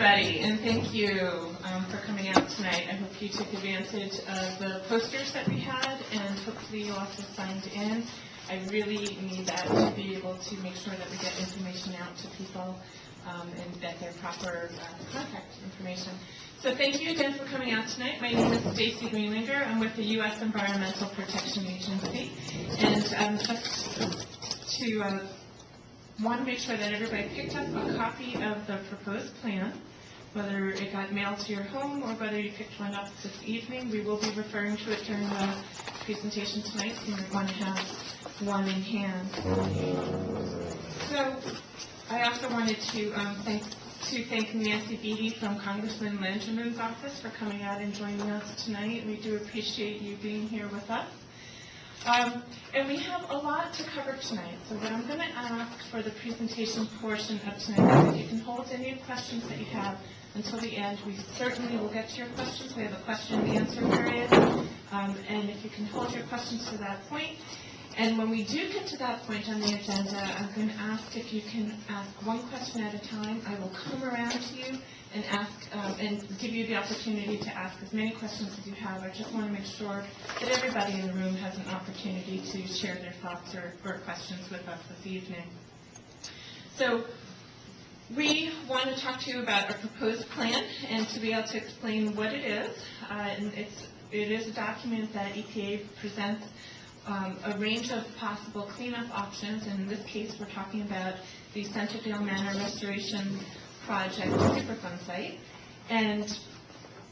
everybody, and thank you for coming out tonight. I hope you took advantage of the posters that we had, and hopefully you also signed in. I really need that to be able to make sure that we get information out to people and get their proper contact information. So thank you again for coming out tonight. My name is Stacy Greenlinger. I'm with the U.S. Environmental Protection Agency, and just to want to make sure that everybody picked up a copy of the proposed plan, whether it got mailed to your home or whether you picked one up this evening. We will be referring to it during the presentation tonight, so you might want to have one in hand. So I also wanted to thank Nancy Beattie from Congressman Langerman's office for coming out and joining us tonight. We do appreciate you being here with us. And we have a lot to cover tonight, so what I'm going to ask for the presentation portion of tonight is if you can hold any questions that you have until the end. We certainly will get to your questions. We have a question and answer period, and if you can hold your questions to that point. And when we do get to that point on the agenda, I'm going to ask if you can ask one question at a time. I will come around to you and ask and give you the opportunity to ask as many questions as you have. I just want to make sure that everybody in the room has an opportunity to share their thoughts or questions with us this evening. So we want to talk to you about a proposed plan and to be able to explain what it is. And it is a document that EPA presents a range of possible cleanup options, and in this case we're talking about the Centredale Restoration project Superfund site, and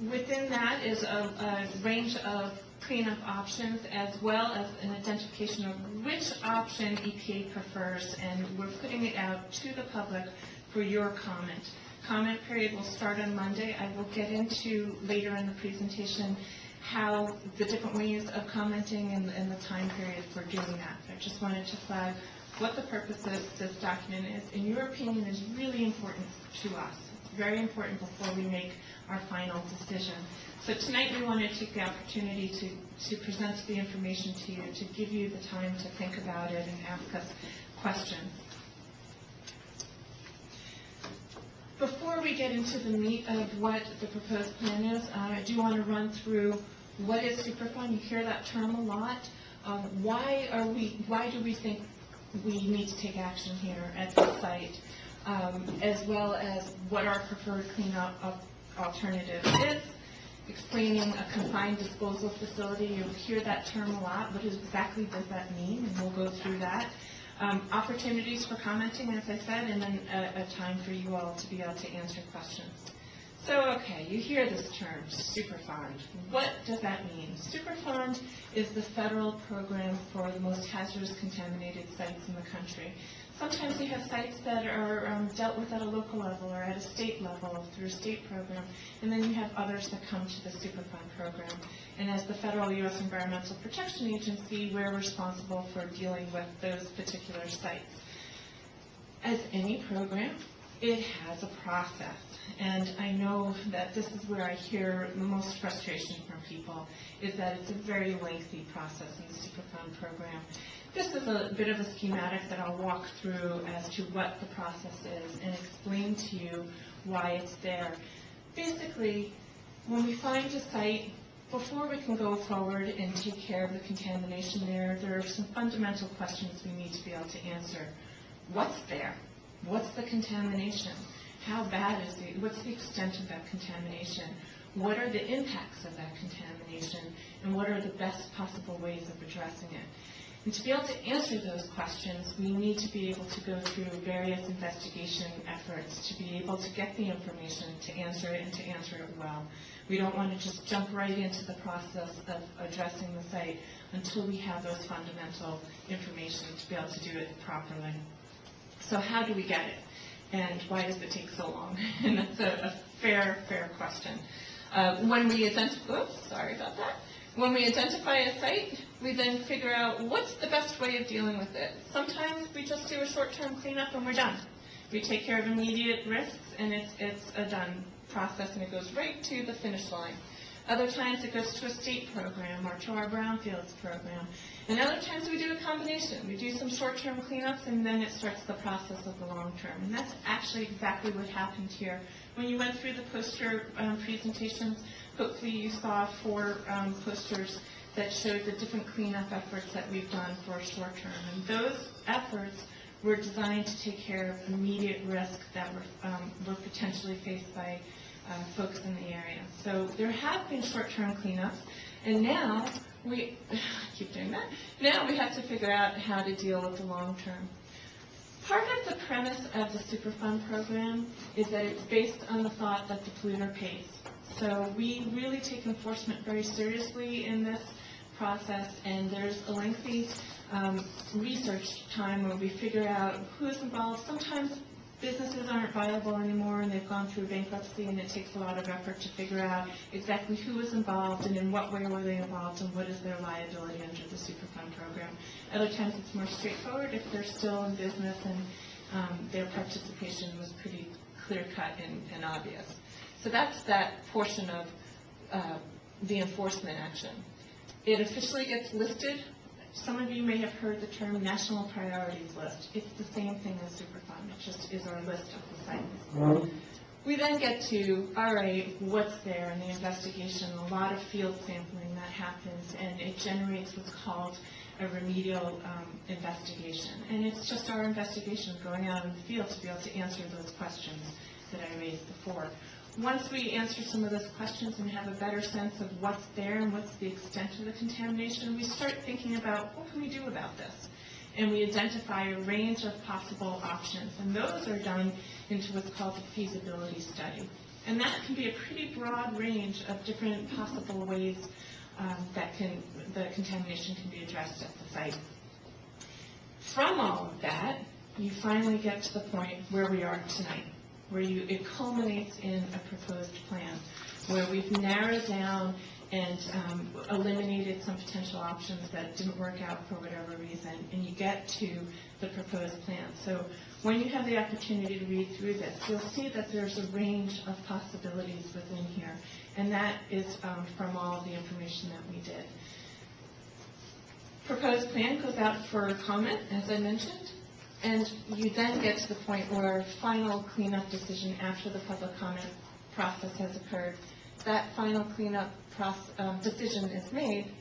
within that is a range of cleanup options as well as an identification of which option EPA prefers, and we're putting it out to the public for your comment. Comment period will start on Monday. I will get into later in the presentation how the different ways of commenting and the time period for doing that. I just wanted to flag what the purpose of this document is, in your opinion, is really important to us. It's very important before we make our final decision. So tonight we want to take the opportunity to present the information to you, to give you the time to think about it and ask us questions. Before we get into the meat of what the proposed plan is, I do want to run through what is Superfund. You hear that term a lot. Why do we think we need to take action here at the site, as well as what our preferred cleanup alternative is, explaining a confined disposal facility. You'll hear that term a lot. What exactly does that mean? And we'll go through that. Opportunities for commenting, as I said, and then a time for you all to be able to answer questions. So, okay, you hear this term, Superfund. What does that mean? Superfund is the federal program for the most hazardous contaminated sites in the country. Sometimes we have sites that are dealt with at a local level or at a state level through a state program, and then you have others that come to the Superfund program. And as the federal U.S. Environmental Protection Agency, we're responsible for dealing with those particular sites. As any program, it has a process. And I know that this is where I hear the most frustration from people, is that it's a very lengthy process in the Superfund program. This is a bit of a schematic that I'll walk through as to what the process is and explain to you why it's there. Basically, when we find a site, before we can go forward and take care of the contamination there are some fundamental questions we need to be able to answer. What's there? What's the contamination? How bad is it? What's the extent of that contamination? What are the impacts of that contamination? And what are the best possible ways of addressing it? And to be able to answer those questions, we need to be able to go through various investigation efforts to be able to get the information to answer it and to answer it well. We don't want to just jump right into the process of addressing the site until we have those fundamental information to be able to do it properly. So how do we get it? And why does it take so long? And that's a fair question. When we identify a site, we then figure out what's the best way of dealing with it. Sometimes we just do a short-term cleanup and we're done. We take care of immediate risks and it's a done process and it goes right to the finish line. Other times it goes to a state program or to our brownfields program. And other times we do a combination. We do some short-term cleanups, and then it starts the process of the long-term. And that's actually exactly what happened here. When you went through the poster presentations, hopefully you saw 4 posters that showed the different cleanup efforts that we've done for short-term. And those efforts were designed to take care of immediate risk that were potentially faced by folks in the area. So there have been short-term cleanups, and now we keep doing that. Now we have to figure out how to deal with the long-term. Part of the premise of the Superfund program is that it's based on the thought that the polluter pays. So we really take enforcement very seriously in this process, and there's a lengthy research time where we figure out who's involved. Sometimes businesses aren't viable anymore and they've gone through bankruptcy, and it takes a lot of effort to figure out exactly who was involved and in what way were they involved and what is their liability under the Superfund program. Other times it's more straightforward if they're still in business and their participation was pretty clear-cut and obvious. So that's that portion of the enforcement action. It officially gets listed. Some of you may have heard the term National Priorities List. It's the same thing as Superfund. It just is our list of the sites. We then get to, all right, what's there in the investigation? A lot of field sampling that happens, and it generates what's called a remedial investigation. And it's just our investigation going out in the field to be able to answer those questions that I raised before. Once we answer some of those questions and have a better sense of what's there and what's the extent of the contamination, we start thinking about what can we do about this. And we identify a range of possible options. And those are done into what's called a feasibility study. And that can be a pretty broad range of different possible ways that the contamination can be addressed at the site. From all of that, you finally get to the point where we are tonight, where it culminates in a proposed plan, where we've narrowed down and eliminated some potential options that didn't work out for whatever reason, and you get to the proposed plan. So when you have the opportunity to read through this, you'll see that there's a range of possibilities within here, and that is from all of the information that we did. Proposed plan goes out for comment, as I mentioned. And you then get to the point where final cleanup decision after the public comment process has occurred. That final cleanup decision is made,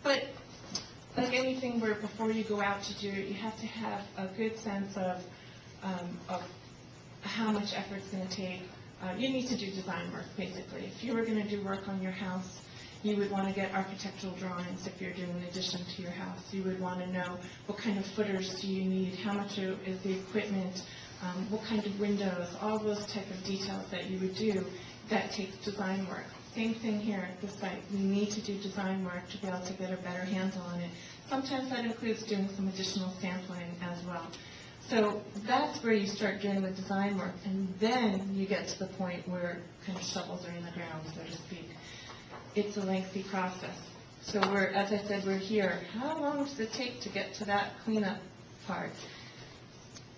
but like anything where before you go out to do it, you have to have a good sense of how much effort it's going to take. You need to do design work, basically. If you were going to do work on your house, you would want to get architectural drawings if you're doing an addition to your house. You would want to know what kind of footers do you need, how much is the equipment, what kind of windows, all those type of details that you would do. That takes design work. Same thing here at the site. We need to do design work to be able to get a better handle on it. Sometimes that includes doing some additional sampling as well. So that's where you start doing the design work, and then you get to the point where kind of shovels are in the ground, so to speak. It's a lengthy process. So as I said, we're here. How long does it take to get to that cleanup part?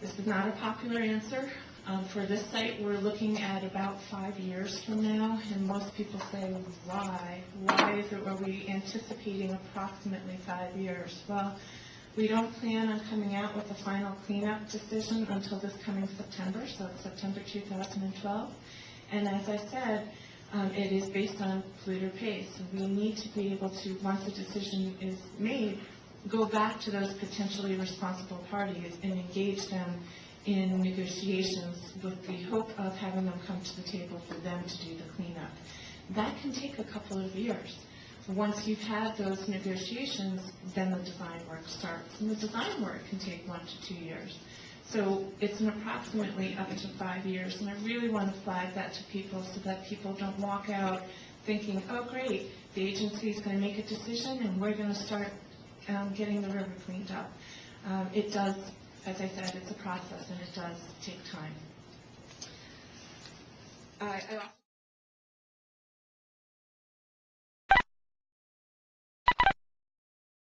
This is not a popular answer. For this site, we're looking at about 5 years from now, and most people say, why? Why is it, are we anticipating approximately 5 years? Well, we don't plan on coming out with a final cleanup decision until this coming September, so it's September 2012. And as I said, it is based on polluter pays. So we need to be able to, once a decision is made, go back to those potentially responsible parties and engage them in negotiations with the hope of having them come to the table for them to do the cleanup. That can take a couple of years. Once you've had those negotiations, then the design work starts. And the design work can take 1 to 2 years. So it's an approximately up to 5 years, and I really want to flag that to people so that people don't walk out thinking, oh great, the agency is going to make a decision and we're going to start getting the river cleaned up. It does, as I said, it's a process and it does take time. I also